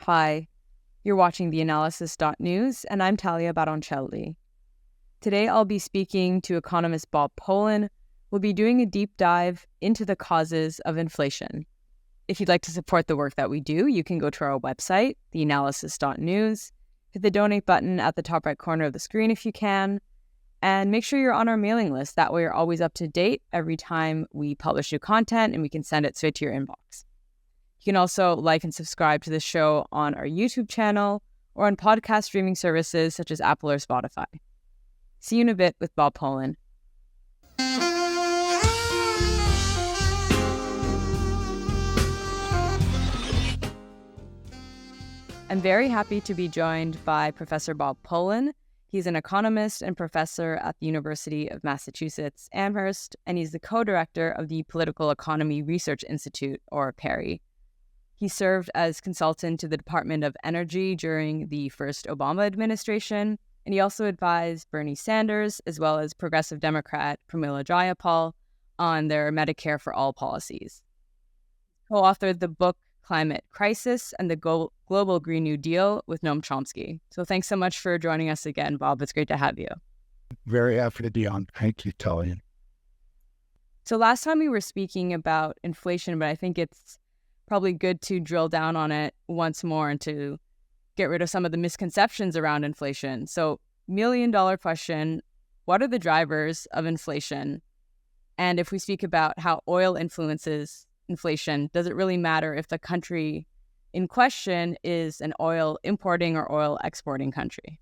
Hi, you're watching theAnalysis-news, and I'm Talia Baroncelli. Today I'll be speaking to economist Bob Pollin. We'll be doing a deep dive into the causes of inflation. If you'd like to support the work that we do, you can go to our website, theanalysis.news, hit the donate button at the top right corner of the screen if you can, and make sure you're on our mailing list. That way you're always up to date every time we publish new content and we can send it straight to your inbox. You can also like and subscribe to the show on our YouTube channel or on podcast streaming services such as Apple or Spotify. See you in a bit with Bob Pollin. I'm very happy to be joined by Professor Bob Pollin. He's an economist and professor at the University of Massachusetts Amherst, and he's the co-director of the Political Economy Research Institute, or PERI. He served as consultant to the Department of Energy during the first Obama administration, and he also advised Bernie Sanders, as well as Progressive Democrat Pramila Jayapal, on their Medicare for All policies. He co-authored the book Climate Crisis and the Global Green New Deal with Noam Chomsky. So thanks so much for joining us again, Bob. It's great to have you. Very happy to be on. Thank you, Talia. So last time we were speaking about inflation, but I think it's probably good to drill down on it once more and to get rid of some of the misconceptions around inflation. So, million-dollar question, what are the drivers of inflation? And if we speak about how oil influences inflation, does it really matter if the country in question is an oil importing or oil exporting country?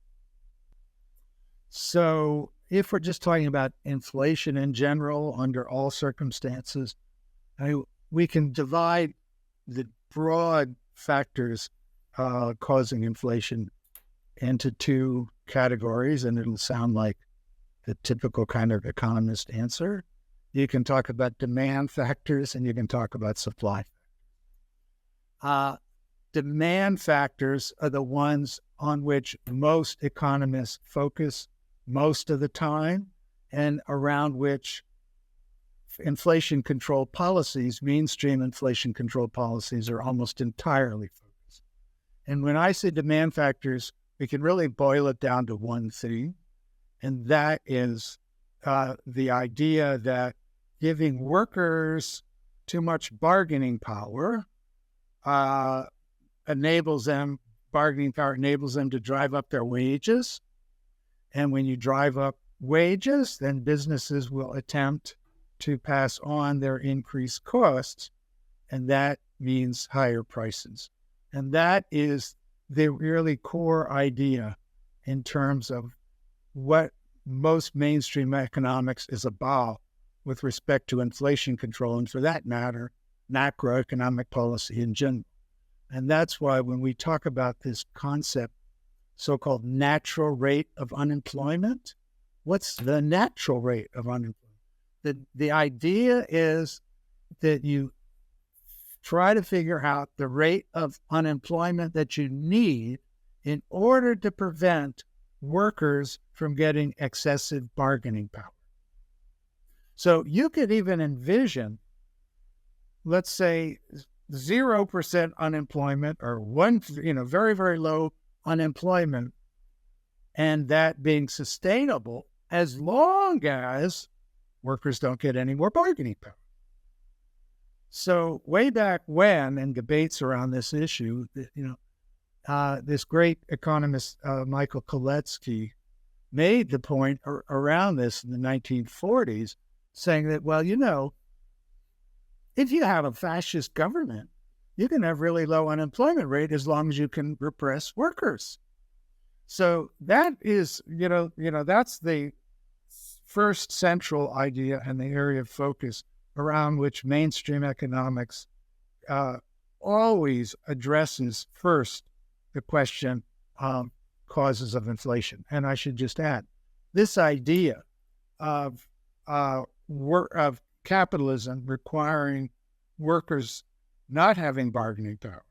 So if we're just talking about inflation in general, under all circumstances, we can divide the broad factors causing inflation into two categories, and it'll sound like the typical kind of economist answer. You can talk about demand factors and you can talk about supply. Demand factors are the ones on which most economists focus most of the time and around which inflation control policies, mainstream inflation control policies, are almost entirely focused. And when I say demand factors, we can really boil it down to one thing, and that is the idea that giving workers too much bargaining power enables them to drive up their wages. And when you drive up wages, then businesses will attempt to pass on their increased costs, and that means higher prices. And that is the really core idea in terms of what most mainstream economics is about with respect to inflation control, and for that matter, macroeconomic policy in general. And that's why when we talk about this concept, so-called natural rate of unemployment, what's the natural rate of unemployment? The idea is that you try to figure out the rate of unemployment that you need in order to prevent workers from getting excessive bargaining power. So you could even envision, let's say, 0% unemployment or very, very low unemployment, and that being sustainable as long as workers don't get any more bargaining power. So way back when, in debates around this issue, this great economist, Michael Kalecki, made the point around this in the 1940s, saying that, if you have a fascist government, you can have really low unemployment rate as long as you can repress workers. So that is, that's the first central idea and the area of focus around which mainstream economics always addresses first the question of causes of inflation. And I should just add, this idea of capitalism requiring workers not having bargaining power,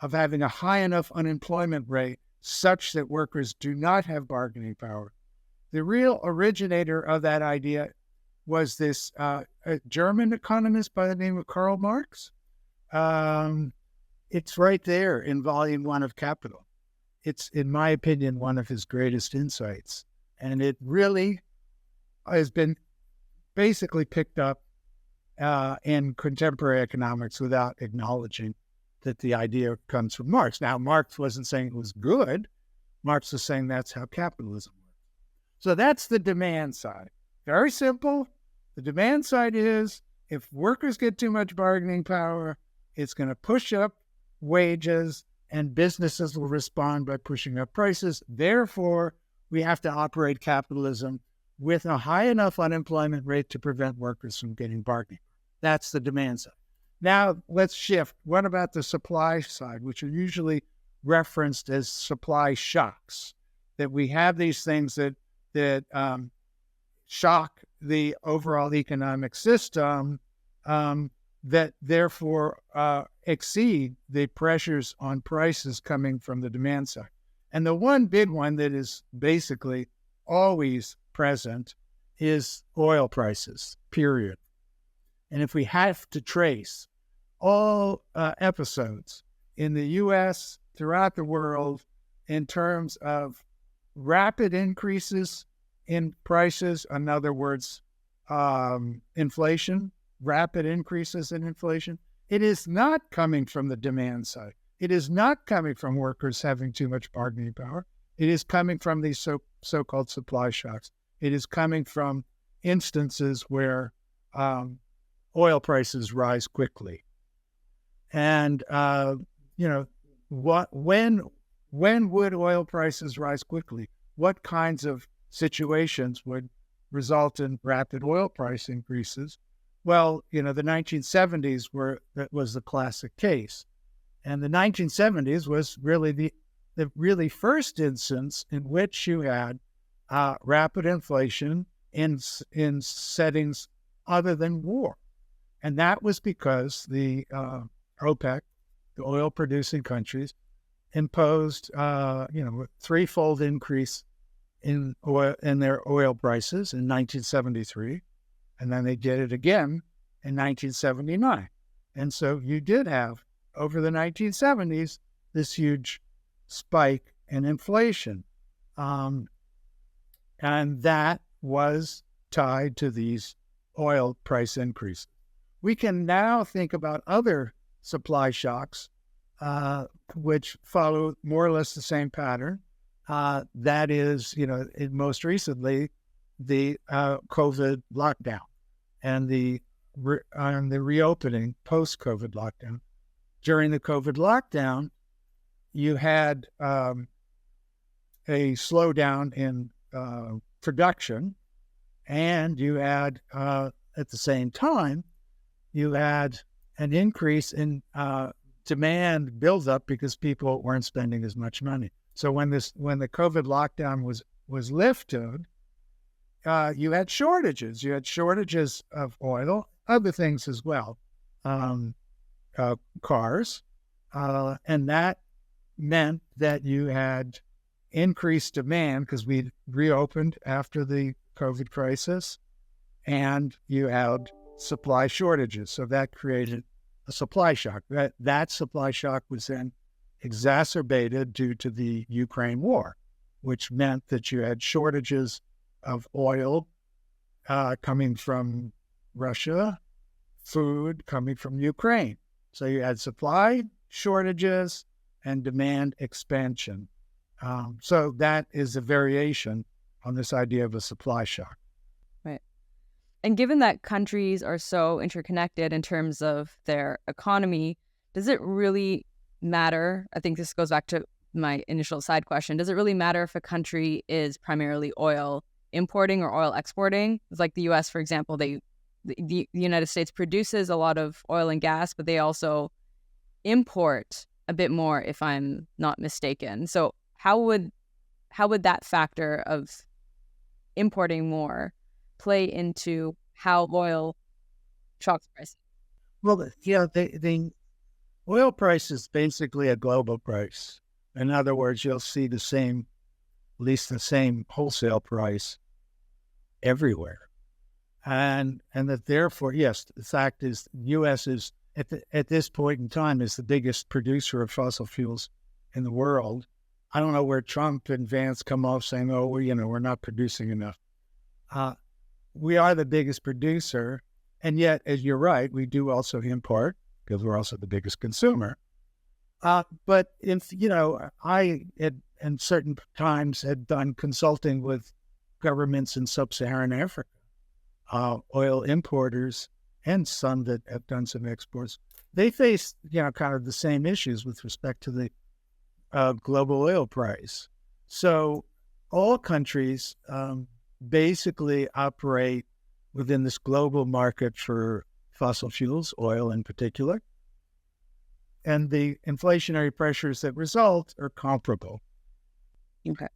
of having a high enough unemployment rate such that workers do not have bargaining power. The real originator of that idea was this a German economist by the name of Karl Marx. It's right there in volume 1 of Capital. It's, in my opinion, one of his greatest insights. And it really has been basically picked up in contemporary economics without acknowledging that the idea comes from Marx. Now, Marx wasn't saying it was good. Marx was saying that's how capitalism works. So that's the demand side. Very simple. The demand side is if workers get too much bargaining power, it's going to push up wages and businesses will respond by pushing up prices. Therefore, we have to operate capitalism with a high enough unemployment rate to prevent workers from getting bargaining. That's the demand side. Now, let's shift. What about the supply side, which are usually referenced as supply shocks? That we have these things that shock the overall economic system that therefore exceed the pressures on prices coming from the demand side. And the one big one that is basically always present is oil prices, period. And if we have to trace all episodes in the U.S., throughout the world, in terms of rapid increases in prices, in other words, inflation, rapid increases in inflation, it is not coming from the demand side. It is not coming from workers having too much bargaining power. It is coming from these so-called supply shocks. It is coming from instances where oil prices rise quickly. And, when would oil prices rise quickly? What kinds of situations would result in rapid oil price increases? Well, the 1970s was the classic case. And the 1970s was really the really first instance in which you had rapid inflation in settings other than war. And that was because the OPEC, the oil-producing countries, imposed, threefold increase in their oil prices in 1973, and then they did it again in 1979. And so you did have, over the 1970s, this huge spike in inflation. And that was tied to these oil price increases. We can now think about other supply shocks, which follow more or less the same pattern. That is, most recently, the COVID lockdown and the reopening post-COVID lockdown. During the COVID lockdown, you had a slowdown in production, and you had, at the same time, you had an increase in demand buildup because people weren't spending as much money. So when the COVID lockdown was lifted, you had shortages. You had shortages of oil, other things as well, cars, and that meant that you had increased demand because we reopened after the COVID crisis, and you had supply shortages. So that created a supply shock. That supply shock was then exacerbated due to the Ukraine war, which meant that you had shortages of oil coming from Russia, food coming from Ukraine. So you had supply shortages and demand expansion. So that is a variation on this idea of a supply shock. Right. And given that countries are so interconnected in terms of their economy, does it really matter? I think this goes back to my initial side question. Does it really matter if a country is primarily oil importing or oil exporting? It's like the U.S., for example, the United States produces a lot of oil and gas, but they also import a bit more, if I'm not mistaken. So how would that factor of importing more play into how oil shocks prices? Well, the oil price is basically a global price. In other words, you'll see at least the same wholesale price everywhere. And that therefore, yes, the fact is the U.S. is at this point in time is the biggest producer of fossil fuels in the world. I don't know where Trump and Vance come off saying, "Oh, we're not producing enough." We are the biggest producer, and yet, as you're right, we do also import because we're also the biggest consumer. But if I in certain times had done consulting with governments in sub-Saharan Africa, oil importers, and some that have done some exports. They face kind of the same issues with respect to the global oil price. So all countries basically operate within this global market for fossil fuels, oil in particular, and the inflationary pressures that result are comparable. Okay.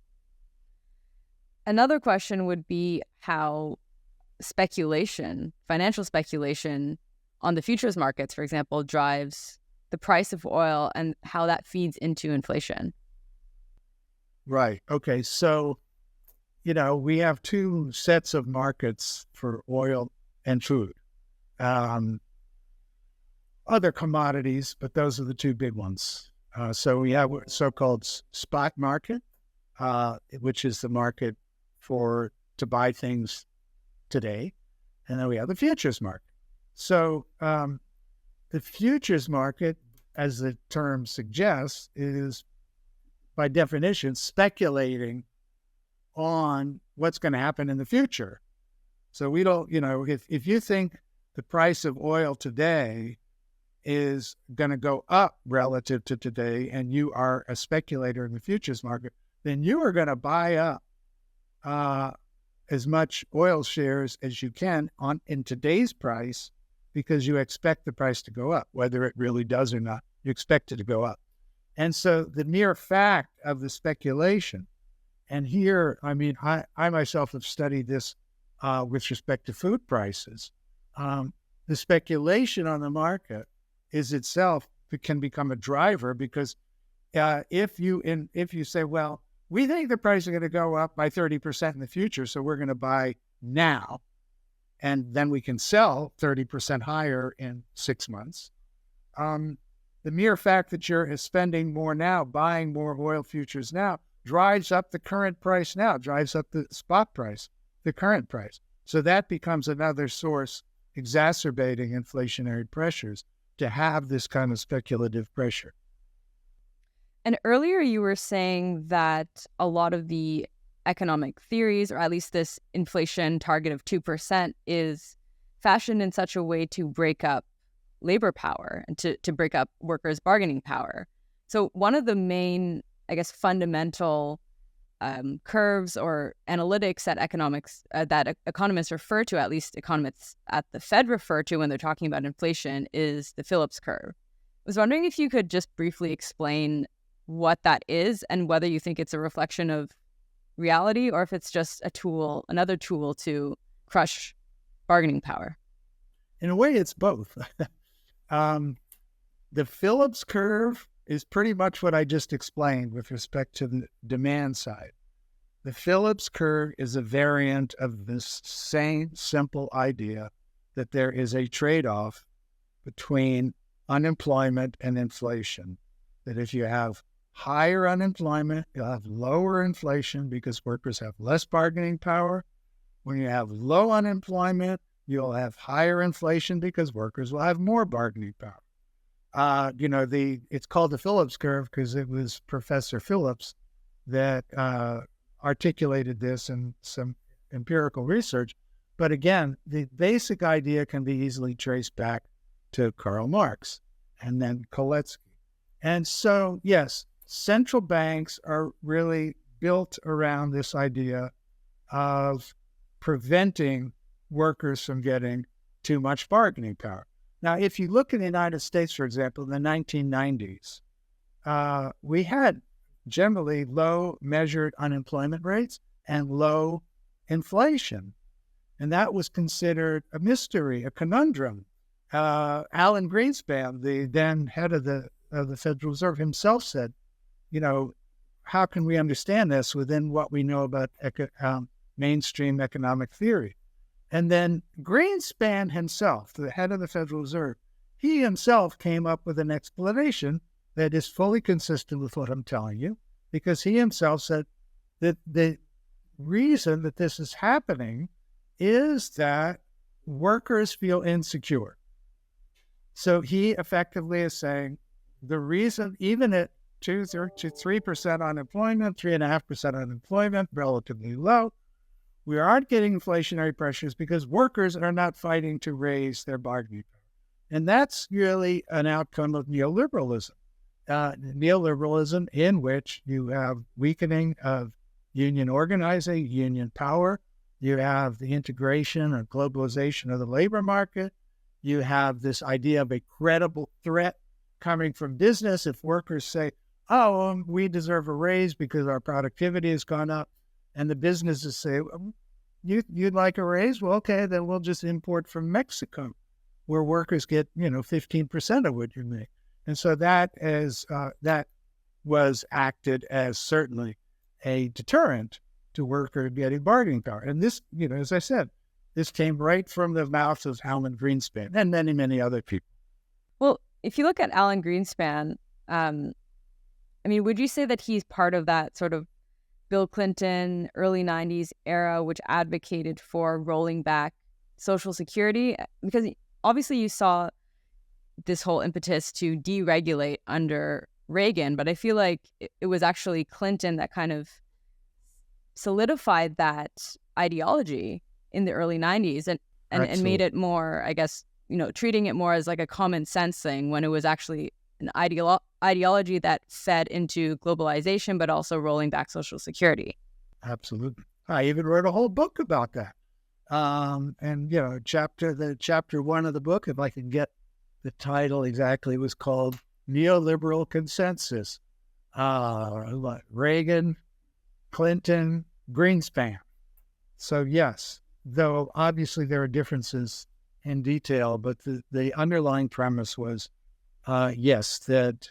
Another question would be how financial speculation on the futures markets, for example, drives the price of oil and how that feeds into inflation. Right. Okay. So, we have two sets of markets for oil and food. Other commodities, but those are the two big ones. So we have a so-called spot market, which is the market to buy things today. And then we have the futures market. So the futures market, as the term suggests, is by definition speculating on what's going to happen in the future. So we don't, if you think the price of oil today is going to go up relative to today, and you are a speculator in the futures market, then you are going to buy up as much oil shares as you can in today's price, because you expect the price to go up, whether it really does or not. You expect it to go up. And so the mere fact of the speculation, and here, I myself have studied this with respect to food prices. The speculation on the market is itself can become a driver, because if you say, well, we think the price is going to go up by 30% in the future, so we're going to buy now, and then we can sell 30% higher in 6 months. The mere fact that you're spending more now, buying more oil futures now, drives up the current price now, drives up the spot price, the current price. So that becomes another source exacerbating inflationary pressures, to have this kind of speculative pressure. And earlier you were saying that a lot of the economic theories, or at least this inflation target of 2%, is fashioned in such a way to break up labor power and to break up workers' bargaining power. So one of the main, fundamental curves or analytics that economists refer to, at least economists at the Fed refer to when they're talking about inflation, is the Phillips curve. I was wondering if you could just briefly explain what that is, and whether you think it's a reflection of reality, or if it's just another tool to crush bargaining power. In a way, it's both. The Phillips curve is pretty much what I just explained with respect to the demand side. The Phillips curve is a variant of this same simple idea that there is a trade-off between unemployment and inflation. That if you have higher unemployment, you'll have lower inflation because workers have less bargaining power. When you have low unemployment, you'll have higher inflation because workers will have more bargaining power. It's called the Phillips curve because it was Professor Phillips that articulated this in some empirical research. But again, the basic idea can be easily traced back to Karl Marx and then Koletsky. And so, yes, central banks are really built around this idea of preventing workers from getting too much bargaining power. Now, if you look in the United States, for example, in the 1990s, we had generally low measured unemployment rates and low inflation. And that was considered a mystery, a conundrum. Alan Greenspan, the then head of the Federal Reserve, himself said, how can we understand this within what we know about mainstream economic theory? And then Greenspan himself, the head of the Federal Reserve, he himself came up with an explanation that is fully consistent with what I'm telling you, because he himself said that the reason that this is happening is that workers feel insecure. So he effectively is saying the reason, even at 2 to 3% unemployment, 3.5% unemployment, relatively low, we aren't getting inflationary pressures because workers are not fighting to raise their bargaining power. And that's really an outcome of neoliberalism. Neoliberalism in which you have weakening of union organizing, union power. You have the integration or globalization of the labor market. You have this idea of a credible threat coming from business. If workers say, oh, we deserve a raise because our productivity has gone up, and the businesses say, you'd like a raise? Well, okay, then we'll just import from Mexico, where workers get 15% of what you make. And so that was acted as certainly a deterrent to workers getting bargaining power. And this, as I said, this came right from the mouth of Alan Greenspan and many, many other people. Well, if you look at Alan Greenspan, would you say that he's part of that sort of Bill Clinton, early 90s era, which advocated for rolling back Social Security? Because obviously you saw this whole impetus to deregulate under Reagan, but I feel like it was actually Clinton that kind of solidified that ideology in the early 90s and made it more, I guess, treating it more as like a common sense thing when it was actually an ideology that fed into globalization, but also rolling back Social Security. Absolutely. I even wrote a whole book about that. Chapter 1 of the book, if I can get the title exactly, was called Neoliberal Consensus. Reagan, Clinton, Greenspan. So yes, though obviously there are differences in detail, but the underlying premise was, yes, that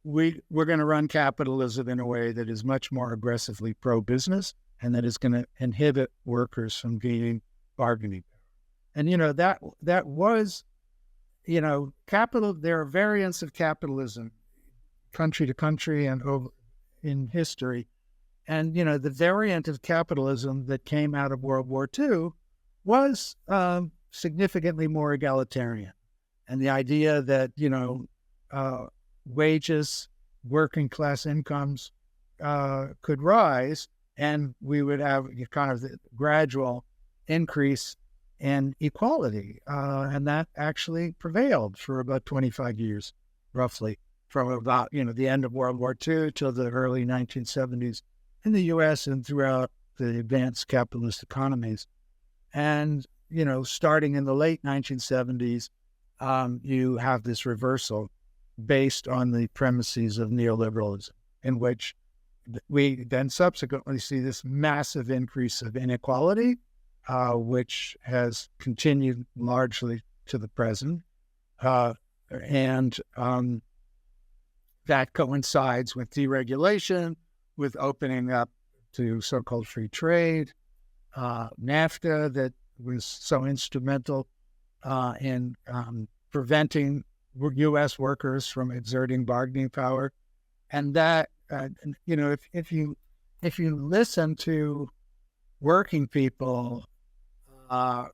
we're going to run capitalism in a way that is much more aggressively pro-business and that is going to inhibit workers from gaining bargaining power. And, that was, capital, there are variants of capitalism, country to country and over in history. And, the variant of capitalism that came out of World War II was significantly more egalitarian. And the idea that, wages, working class incomes could rise, and we would have kind of the gradual increase in equality. And that actually prevailed for about 25 years, roughly, from about, the end of World War II till the early 1970s in the U.S. and throughout the advanced capitalist economies. And, starting in the late 1970s, you have this reversal based on the premises of neoliberalism, in which we then subsequently see this massive increase of inequality, which has continued largely to the present. And that coincides with deregulation, with opening up to so-called free trade, NAFTA, that was so instrumental in preventing U.S. workers from exerting bargaining power. And that, if you listen to working people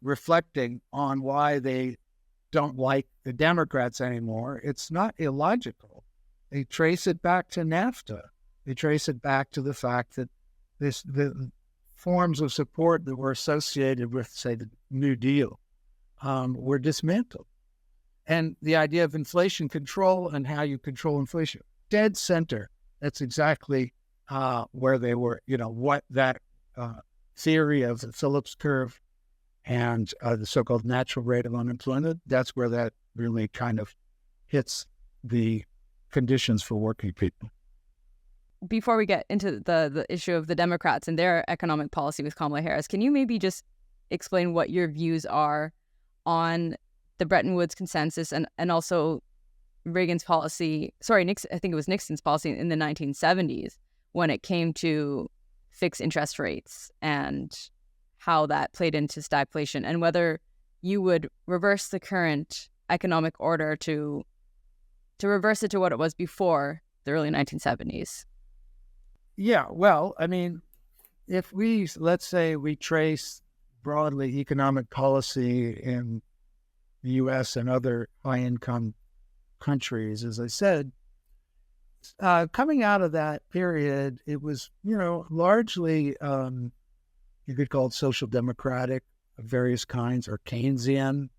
reflecting on why they don't like the Democrats anymore, it's not illogical. They trace it back to NAFTA. They trace it back to the fact that the forms of support that were associated with, say, the New Deal were dismantled. And the idea of inflation control and how you control inflation, dead center. That's exactly where they were, what that theory of the Phillips curve and the so-called natural rate of unemployment, that's where that really kind of hits the conditions for working people. Before we get into the issue of the Democrats and their economic policy with Kamala Harris, can you maybe just explain what your views are on the Bretton Woods consensus and also Reagan's policy, I think it was Nixon's policy in the 1970s when it came to fixed interest rates and how that played into stagflation, and whether you would reverse the current economic order to reverse it to what it was before the early 1970s. Yeah, well, I mean, if let's say we trace broadly economic policy in the U.S. and other high-income countries, as I said, coming out of that period, it was, largely, you could call it social democratic of various kinds or Keynesian.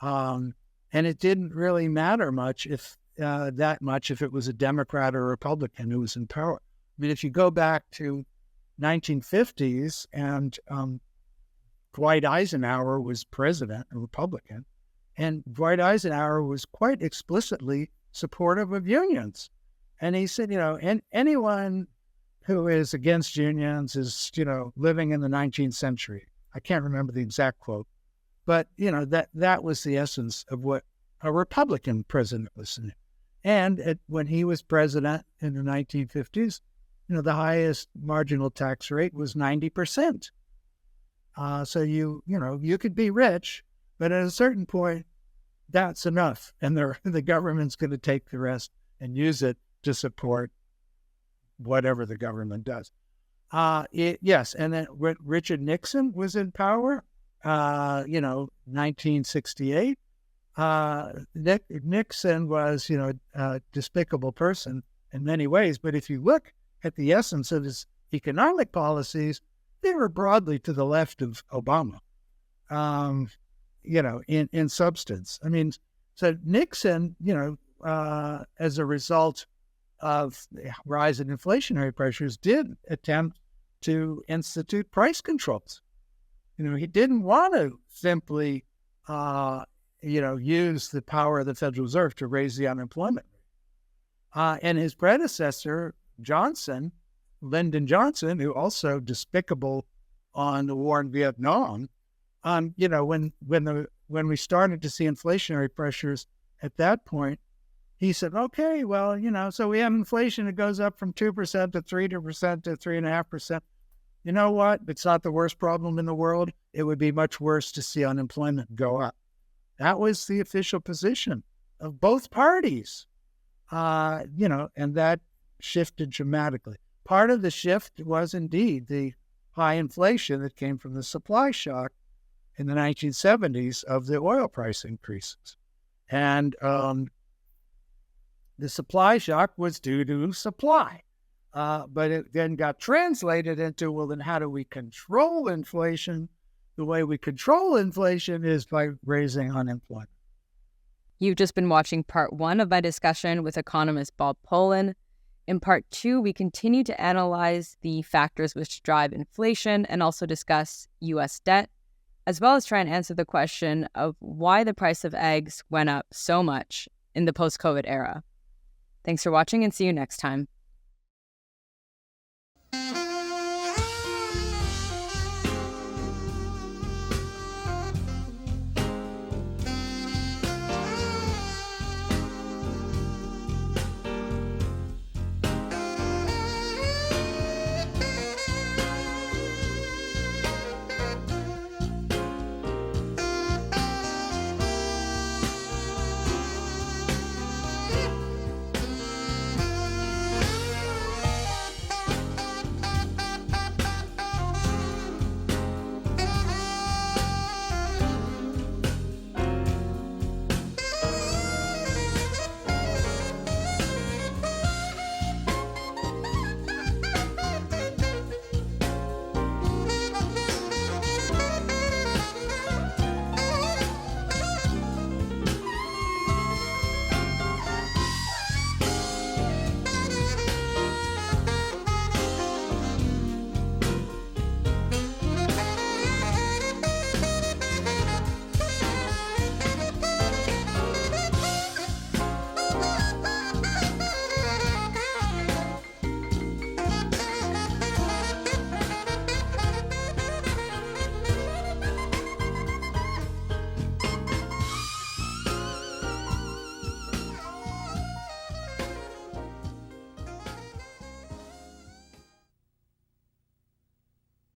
And it didn't really matter much if it was a Democrat or a Republican who was in power. I mean, if you go back to 1950s and Dwight Eisenhower was president, a Republican, and Dwight Eisenhower was quite explicitly supportive of unions. And he said, anyone who is against unions is, living in the 19th century. I can't remember the exact quote, but, that was the essence of what a Republican president was saying. And when he was president in the 1950s, the highest marginal tax rate was 90%. So you could be rich, but at a certain point, that's enough. And the government's going to take the rest and use it to support whatever the government does. Yes. And then when Richard Nixon was in power, 1968, Nixon was, a despicable person in many ways. But if you look at the essence of his economic policies, they were broadly to the left of Obama, in substance. I mean, so Nixon, as a result of the rise in inflationary pressures, did attempt to institute price controls. He didn't want to simply, use the power of the Federal Reserve to raise the unemployment rate. And his predecessor, Lyndon Johnson, who also despicable on the war in Vietnam, when we started to see inflationary pressures at that point, he said, okay, well, so we have inflation that goes up from 2% to 3% to 3.5%. You know what? It's not the worst problem in the world. It would be much worse to see unemployment go up. That was the official position of both parties, and that shifted dramatically. Part of the shift was indeed the high inflation that came from the supply shock in the 1970s of the oil price increases. And the supply shock was due to supply. But it then got translated into, well, then how do we control inflation? The way we control inflation is by raising unemployment. You've just been watching part 1 of my discussion with economist Bob Pollin. In part 2, we continue to analyze the factors which drive inflation and also discuss U.S. debt, as well as try and answer the question of why the price of eggs went up so much in the post-COVID era. Thanks for watching and see you next time.